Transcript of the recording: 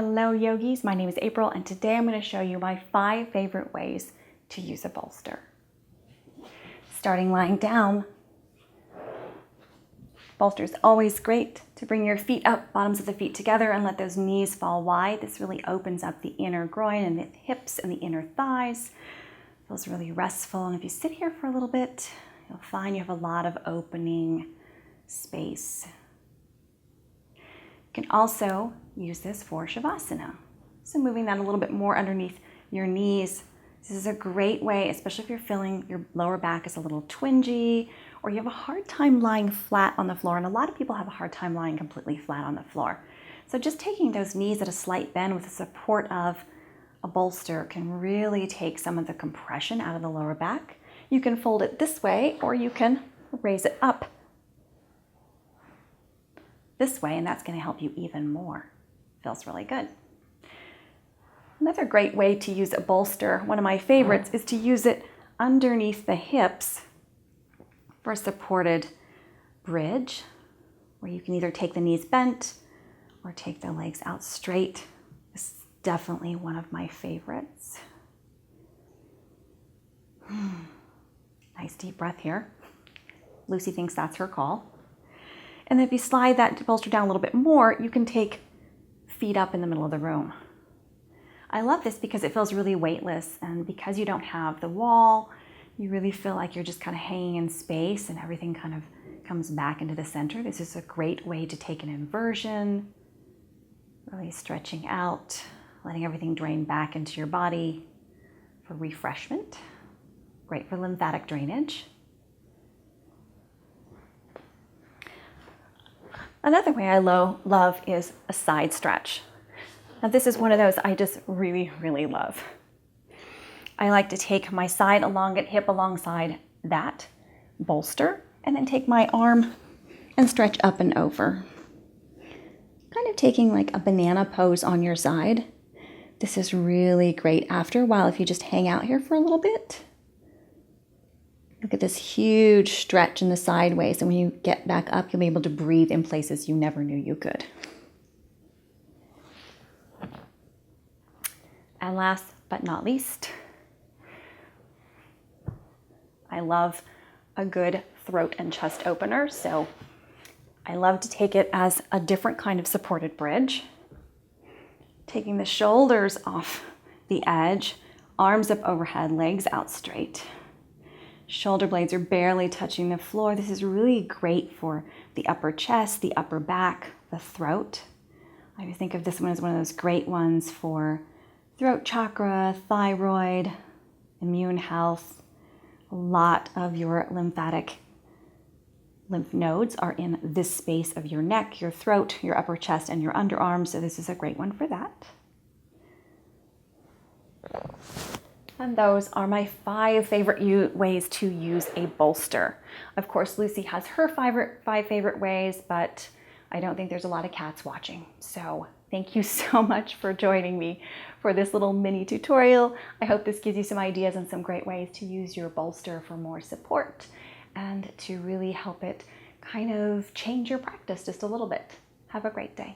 Hello yogis, my name is April and today I'm going to show you my 5 favorite ways to use a bolster. Starting lying down, bolster is always great to bring your feet up, bottoms of the feet together and let those knees fall wide. This really opens up the inner groin and the hips and the inner thighs. Feels really restful, and if you sit here for a little bit, you'll find you have a lot of opening space. You can also use this for Shavasana. So moving that a little bit more underneath your knees. This is a great way, especially if you're feeling your lower back is a little twingy or you have a hard time lying flat on the floor. And a lot of people have a hard time lying completely flat on the floor. So just taking those knees at a slight bend with the support of a bolster can really take some of the compression out of the lower back. You can fold it this way or you can raise it up this way, and that's going to help you even more. Feels really good. Another great way to use a bolster, one of my favorites, is to use it underneath the hips for a supported bridge, where you can either take the knees bent or take the legs out straight. This is definitely one of my favorites. Nice deep breath here. Lucy thinks that's her call. And then if you slide that bolster down a little bit more, you can take feet up in the middle of the room. I love this because it feels really weightless, and because you don't have the wall, you really feel like you're just kind of hanging in space and everything kind of comes back into the center. This is a great way to take an inversion, really stretching out, letting everything drain back into your body for refreshment. Great for lymphatic drainage. Another way I love is a side stretch. Now this is one of those I just really, really love. I like to take my side elongate hip alongside that bolster and then take my arm and stretch up and over. Kind of taking like a banana pose on your side. This is really great after a while if you just hang out here for a little bit. Look at this huge stretch in the sideways, and when you get back up, you'll be able to breathe in places you never knew you could. And last but not least, I love a good throat and chest opener. So I love to take it as a different kind of supported bridge. Taking the shoulders off the edge, arms up overhead, legs out straight. Shoulder blades are barely touching the floor. This is really great for the upper chest, the upper back, the throat. I would think of this one as one of those great ones for throat chakra, thyroid, immune health. A lot of your lymph nodes are in this space of your neck, your throat, your upper chest, and your underarms. So this is a great one for that. And those are my 5 favorite ways to use a bolster. Of course, Lucy has her 5 favorite ways, but I don't think there's a lot of cats watching. So thank you so much for joining me for this little mini tutorial. I hope this gives you some ideas and some great ways to use your bolster for more support and to really help it kind of change your practice just a little bit. Have a great day.